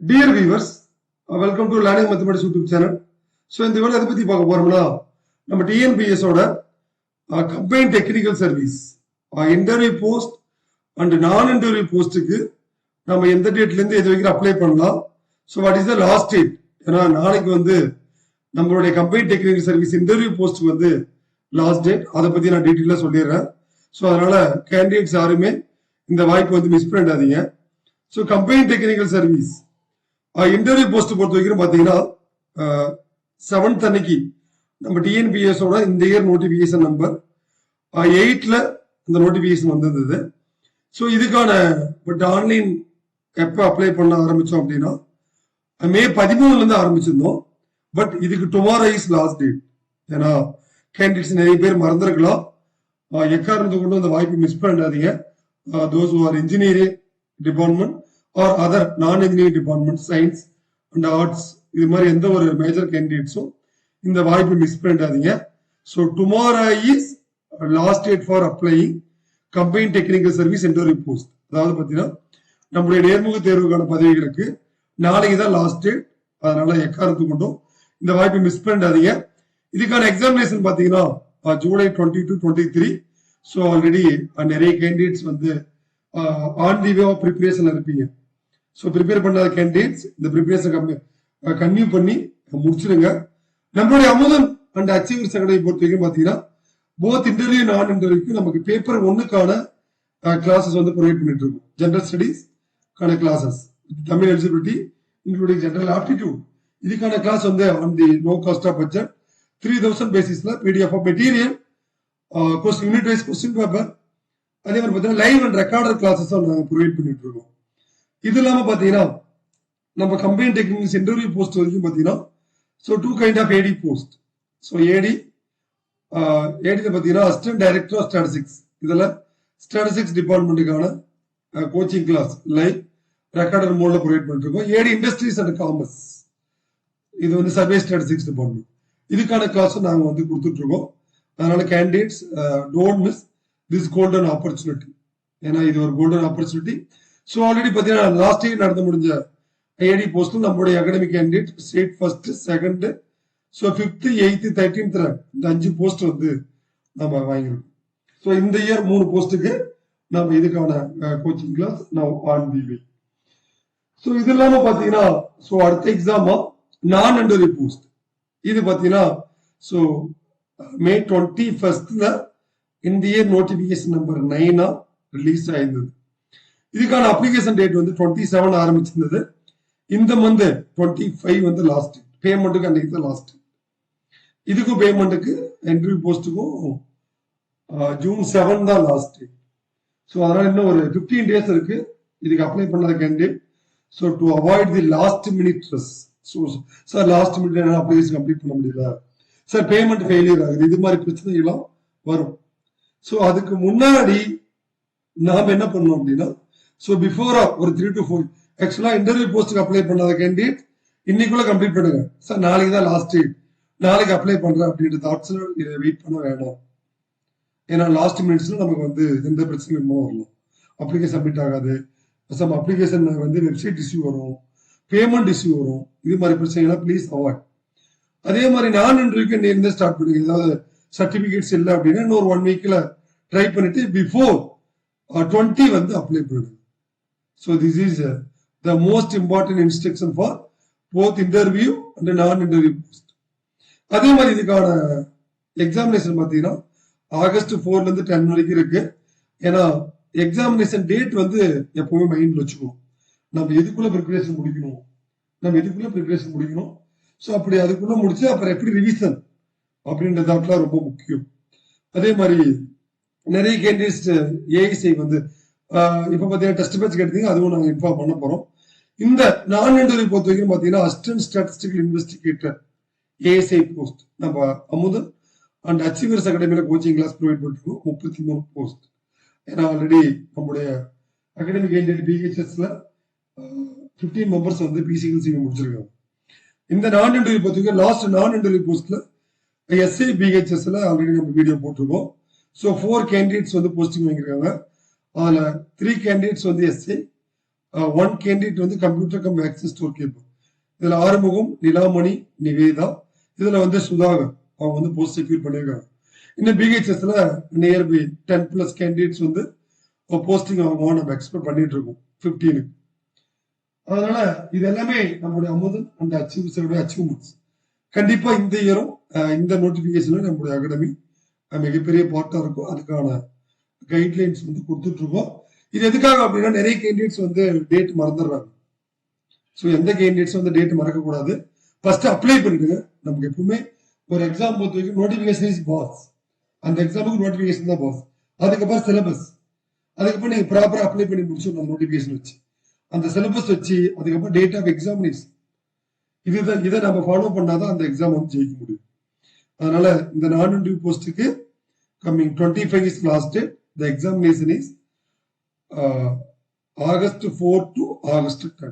Dear viewers, welcome to Learning Mathematics YouTube channel. So இந்த video எதை பத்தி பார்க்க போறோம்னா நம்ம TNPS ஓட combined technical service interview post and நான் இன்டர்வியூ போஸ்ட்டுக்கு நம்ம எந்த டேட்ல இருந்து எது வரைக்கும் அப்ளை பண்ணலாம். So what is the last date? ஏன்னா நாளைக்கு வந்து நம்மளுடைய கம்பைன்ட் டெக்னிக்கல் சர்வீஸ் இன்டர்வியூ போஸ்ட்டுக்கு வந்து லாஸ்ட் டேட். அதை பத்தி நான் டீட்டெயிலாக சொல்லிடுறேன். ஸோ அதனால கேண்டிடேட்ஸ் யாருமே இந்த வாய்ப்பு வந்து மிஸ் பண்ணிடாதீங்க. So combined technical service interview post பொறுத்த வரைக்கும் பாத்தீங்கன்னா 7th அன்னைக்கு நம்ம டிஎன்பிஎஸ் ஓட இந்த இயர் நோட்டிபிகேஷன் நம்பர் 8ல இந்த நோட்டிபிகேஷன் வந்திருந்தது. ஸோ இதுக்கான பட் ஆன்லைன் எப்போ அப்ளை பண்ண ஆரம்பிச்சோம் அப்படின்னா மே 13ல இருந்து ஆரம்பிச்சிருந்தோம். பட் இதுக்கு டுமாரோ இஸ் லாஸ்ட் டேட். ஏன்னா கேண்டிடேட்ஸ் நிறைய பேர் மறந்துருக்கலாம். எக்காரணத்தை கொண்டு அந்த வாய்ப்பு மிஸ் பண்ணாதீங்க. Those who are engineering department or other non-engineering department, science and arts, இது மாதிரி எந்த ஒரு மேஜர் கேண்டிடேட்ஸும் இந்த வாய்ப்பு மிஸ் பண்ணிடாதீங்க. So tomorrow is last date for அப்ளைங் combined technical service interview post. அதாவது பார்த்தீங்கன்னா நம்முடைய நேர்முக தேர்வுக்கான பதவிகளுக்கு நாளைக்கு தான் லாஸ்ட் டேட். அதனால எக்காரணத்து கொண்டும் இந்த வாய்ப்பை மிஸ் பண்ணிடாதீங்க. இதுக்கான எக்ஸாமினேஷன் பார்த்தீங்கன்னா ஜூலை 20 to 23. ஸோ ஆல்ரெடி நிறைய கேண்டிடேட்ஸ் வந்து ஆன் தி வே ஆஃப் ப்ரிப்பரேஷன்ல இருப்பீங்க. ஸோ ப்ரிப்பேர் பண்ணாத கேண்டிடேட்ஸ் இந்த ப்ரிப்பரேஷன் கன்டினியூ பண்ணி முடிச்சிருங்க. நம்மளுடைய அமுதன் அண்ட் அச்சீவர்ஸ் அகாடமி பொறுத்த வரைக்கும் பார்த்தீங்கன்னா போத் இன்டர்வியூ நான் இன்டர்வியூக்கு நமக்கு பேப்பர் 1க்கான கிளாஸஸ் வந்து ப்ரொவைட் பண்ணிட்டு இருக்கோம். ஜெனரல் ஸ்டடீஸ்க்கான classes, Tamil eligibility including general aptitude, இதுக்கான கிளாஸ் வந்து on the low cost of budget 3000 பேசிஸ்ல PDF of material, unit wise question paper, அதே மாதிரி பார்த்தீங்கன்னா லைவ் அண்ட் ரெக்கார்டர் கிளாஸஸ் நாங்கள் ப்ரொவைட் பண்ணிட்டு இருக்கோம். இது இல்லாம பாத்தீங்கன்னா நம்ம கம்பைன் டெக்னிக்கல்ஸ் இன்டர்வியூ போஸ்ட் வரைக்கும் பாத்தீங்கன்னா so 2 kind of AD post. So ஏடியில் பாத்தீங்கன்னா அசிஸ்டன்ட் டைரக்டர் ஆஃப் ஸ்டாட்டிஸ்டிக்ஸ், இதுல ஸ்டாட்டிஸ்டிக்ஸ் டிபார்ட்மெண்ட்டுக்கான கோச்சிங் கிளாஸ் லைவ் ரெக்கார்டர் மோட்ல ப்ரொவைட் பண்ணிட்டு இருக்கோம். ஏடி இண்டஸ்ட்ரீஸ் அண்ட் காமர்ஸ், இது வந்து சர்வே ஸ்டாட்டிஸ்டிக்ஸ் டிபார்ட்மெண்ட், இதுக்கான கிளாஸும் நாங்கள் வந்து கொடுத்துட்டு இருக்கோம். அதனால candidates don't miss this golden opportunity. ஏன்னா இது ஒரு கோல்டன் ஆப்பர்ச்சுனிட்டி. ஸோ ஆல்ரெடி பார்த்தீங்கன்னா லாஸ்ட் இயர் நடந்து முடிஞ்ச ஏடி போஸ்ட்ல நம்மளுடைய academic candidate state first, second, so 5th, 8th, 13th rank, இந்த 5 போஸ்ட் வந்து நம்ம வாங்கியிருக்கோம். ஸோ இந்த இயர் 3 போஸ்ட்டுக்கு நம்ம இதுக்கான கோச்சிங் கிளாஸ் நான் ஆன் தி வே. ஸோ இது இல்லாம பாத்தீங்கன்னா ஸோ அடுத்த எக்ஸாமா நான் இன்டர்வியூ போஸ்ட், இது பாத்தீங்கன்னா ஸோ மே 21 இந்த இயர் நோட்டிபிகேஷன் நம்பர் 9 ரிலீஸ் ஆயிருந்தது. இதுக்கான அப்ளிகேஷன் டேட் வந்து 27 ஆரம்பிச்சிருந்தது. இந்த மந்த் 25 வந்து லாஸ்ட். பேமெண்ட்டுக்கு அன்னைக்கு தான் லாஸ்ட். இதுக்கும் பேமெண்ட்டுக்கு இன்டர்வியூ போஸ்ட்டுக்கும் ஜூன் 7 தான் லாஸ்ட். ஸோ அதனால இன்னும் ஒரு 15 டேஸ் இருக்கு இதுக்கு அப்ளை பண்ணாத candidate. So to avoid the last minute stress. So sir last minute என்ன அப்ளிகேஷன் கம்ப்ளீட் பண்ண முடியல, சார் பேமெண்ட் ஃபெயிலியர் ஆகுது, இது மாதிரி பிரச்சனைகள்லாம் வரும். ஸோ அதுக்கு முன்னாடி நாம் என்ன பண்ணோம் அப்படின்னா ஸோ பிஃபோரா ஒரு 3 to 4 ஆக்சுவலா இன்டர்வியூ போஸ்ட்டுக்கு அப்ளை பண்ணாத கேண்டிடேட் இன்னைக்குள்ள கம்ப்ளீட் பண்ணுங்க. சார் நாளைக்கு தான் லாஸ்ட் டேட், நாளைக்கு அப்ளை பண்றேன் அப்படின்ற தாட்ஸ்ல இதை வெயிட் பண்ண வேண்டாம். ஏன்னா லாஸ்ட் மினிட்ஸ்ல நமக்கு வந்து எந்த பிரச்சனையும் வரலாம். அப்ளிகேஷன் சப்மிட் ஆகாது, சம் அப்ளிகேஷன் வந்து வெப்சைட் இஷ்யூ வரும், பேமெண்ட் இஷ்யூ வரும், இது மாதிரி பிரச்சனைகளை ப்ளீஸ் அவாய்ட். அதே மாதிரி நான் இன்டர்வியூக்கு நீங்க ஸ்டார்ட் பண்ணுங்க. ஏதாவது சர்டிபிகேட்ஸ் இல்லை அப்படின்னா இன்னொரு 1 வீக்ல ட்ரை பண்ணிட்டு பிஃபோர் 20 வந்து அப்ளை பண்ணுங்க. So this is the most important instruction for both interview and non-interview post. அதே மாதிரி இதுக்கான எக்ஸாமினேஷன் பார்த்தீங்கன்னா ஆகஸ்ட் 4ல இருந்து 10 வரைக்கும் இருக்கு. ஏன்னா எக்ஸாமினேஷன் டேட் வந்து எப்பவுமே மைண்ட்ல வச்சுக்கணும். நம்ம எதுக்குள்ள ப்ரிப்பரேஷன் முடிக்கணும், ஸோ அப்படி அதுக்குள்ள முடிச்சு அப்புறம் எப்படி ரிவிஷன் அப்படின்றதாட்லாம் ரொம்ப முக்கியம். அதே மாதிரி நிறைய கேண்டிடேட்ஸ் ஏஐசி வந்து இப்ப பாத்தீங்கன்னா டெஸ்ட் பேட்ச் கேட்டீங்க, அதுவும் நாங்க இன்ஃபார்ம் பண்ண போறோம். இந்த நான் இன்டர்வியூ பொறுத்த வரைக்கும் பாத்தீங்கன்னா assistant statistical investigator ASI post நம்ம அமுதன் அண்ட் அச்சீவர்ஸ் அகாடமியில கோச்சிங் கிளாஸ் ப்ரொவைட் பண்ணிருக்கோம். 33 போஸ்ட். ஏன்னா ஆல்ரெடி நம்முடைய அகாடமிக் கேண்டிடேட் பிஹெச்எஸ்ல 15 மெம்பர்ஸ் வந்து பிசிக்கல் சிவி முடிச்சிருக்காங்க. இந்த நான் இன்டர்வியூ பொறுத்த வரைக்கும் லாஸ்ட் நான் இன்டர்வியூ போஸ்ட்ல எஸ்ஐ பிஹெச்எஸ்ல ஆல்ரெடி நம்ம வீடியோ போட்டிருக்கோம். ஸோ 4 கேண்டிடேட்ஸ் வந்து போஸ்டிங் வாங்கியிருக்காங்க. அதுல 3 கேண்டிடேட்ஸ் வந்து எஸ்ஐ, ஒன் கேண்டிடேட் வந்து computer come vaccine store keeper. இதுல ஆறுமுகம், நிலாமணி, நிவேதா, இதுல வந்து சுதாகர் அவங்க வந்து போஸ்ட் செக்யூர் பண்ணியிருக்காங்க. இன்னும் பிஹெச்எஸ்ல நியர்பை 10+ கேண்டிடேட்ஸ் வந்து போஸ்டிங் ஆகும் நம்ம எக்ஸ்பெக்ட் பண்ணிட்டு இருக்கோம் 15. அதனால இது எல்லாமே நம்மளுடைய அமுதன் அண்ட் அச்சீவ்மெண்ட்ஸ். கண்டிப்பா இந்த இயரும் இந்த நோட்டிபிகேஷன்ல நம்மளுடைய அகாடமி மிகப்பெரிய பார்ட்டா இருக்கும். அதுக்கான கைட்லைன்ஸ் வந்து கொடுத்துட்டு இருக்கோம். இது எதுக்காக அப்படின்னா நிறைய கேண்டிடேட்ஸ் வந்து டேட் மறந்துடுறாங்க. ஸோ எந்த கேண்டிடேட்ஸ் வந்து டேட் மறக்க கூடாது. ஃபர்ஸ்ட் அப்ளை பண்ணிடுங்க. நமக்கு எப்பவுமே ஒரு எக்ஸாம் பொறுத்த வரைக்கும் நோட்டிபிகேஷன் இஸ் பாஸ். அந்த எக்ஸாமுக்கு நோட்டிபிகேஷன் தான் பாஸ். அதுக்கப்புறம் சிலபஸ். அதுக்கப்புறம் நீங்க ப்ராப்பரா அப்ளை பண்ணி முடிச்சிடணும் அந்த நோட்டிபிகேஷன் வச்சு. அந்த சிலபஸ் வச்சு அதுக்கப்புறம் டேட் ஆஃப் எக்ஸாமினேஷன் இதை நம்ம ஃபாலோ பண்ணாதான் அந்த எக்ஸாம் வந்து ஜெயிக்க முடியும். அதனால இந்த நான் இன்டர்வியூ போஸ்ட்டுக்கு coming 25 is last date. The examination is August 4 to August 10.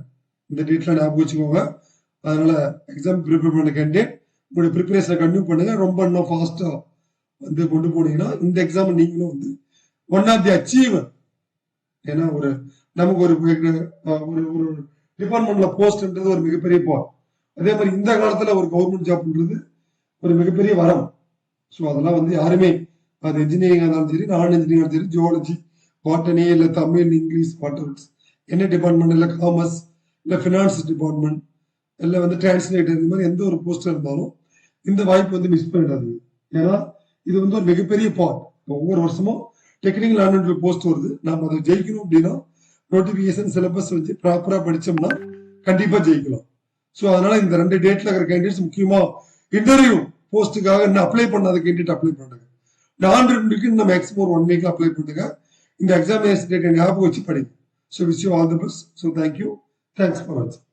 இந்த டேட்ல ஞாபகம் வச்சுக்கோங்க. அதனால எக்ஸாம் ப்ரிப்பேர் பண்ண கேண்டிடேட் உங்களுடைய ப்ரிப்பரேஷனை கண்டினியூ பண்ணுங்க. ரொம்ப இன்னும் ஃபாஸ்டா வந்து கொண்டு போனீங்கன்னா இந்த எக்ஸாம் நீங்களும் வந்து ஒன் ஆஃப் தி அச்சீவர். ஏன்னா ஒரு நமக்கு ஒரு ஒரு டிபார்ட்மெண்ட்ல போஸ்ட்ன்றது ஒரு மிகப்பெரிய பார். அதே மாதிரி இந்த காலத்துல ஒரு கவர்மெண்ட் ஜாப்ன்றது ஒரு மிகப்பெரிய வரம். ஸோ அதெல்லாம் வந்து யாருமே அது இன்ஜினியரிங் இருந்தாலும் சரி, நான் இன்ஜினியரிங் சரி, ஜியாலஜி, பாட்டனி, இல்லை தமிழ், இங்கிலீஷ், வாட்டர்ஸ், என்ன டிபார்ட்மெண்ட், இல்லை காமர்ஸ், இல்லை ஃபினான்ஸ் டிபார்ட்மெண்ட், இல்லை வந்து டிரான்ஸ்லேட்டர், இந்த மாதிரி எந்த ஒரு போஸ்ட் இருந்தாலும் இந்த வாய்ப்பு வந்து மிஸ் பண்ணிடாதீங்க. ஏன்னா இது வந்து ஒரு மிகப்பெரிய பார்ட். ஒவ்வொரு வருஷமும் டெக்னிக்கல் ஆனுவல் போஸ்ட் வருது. நம்ம அதை ஜெயிக்கணும் அப்படின்னா நோட்டிபிகேஷன் சிலபஸ் வச்சு ப்ராப்பரா படிச்சோம்னா கண்டிப்பா ஜெயிக்கலாம். ஸோ அதனால இந்த 2 டேட்ல இருக்கிற கேண்டிடேட்ஸ் முக்கியமா இன்டர்வியூ போஸ்ட்டுக்காக இன்னும் அப்ளை பண்ணாத கேண்டிடேட் அப்ளை பண்ணுங்க. நான் 2க்கு இந்த மேக்ஸிமம் ஒரு 1 வீக்ல அப்ளை பண்ணுங்க. இந்த எக்ஸாமினேஷன் டேட் ஞாபகம் வச்சு படிங்க. So wish you all the best. So thank you. Thanks for வாட்சிங்.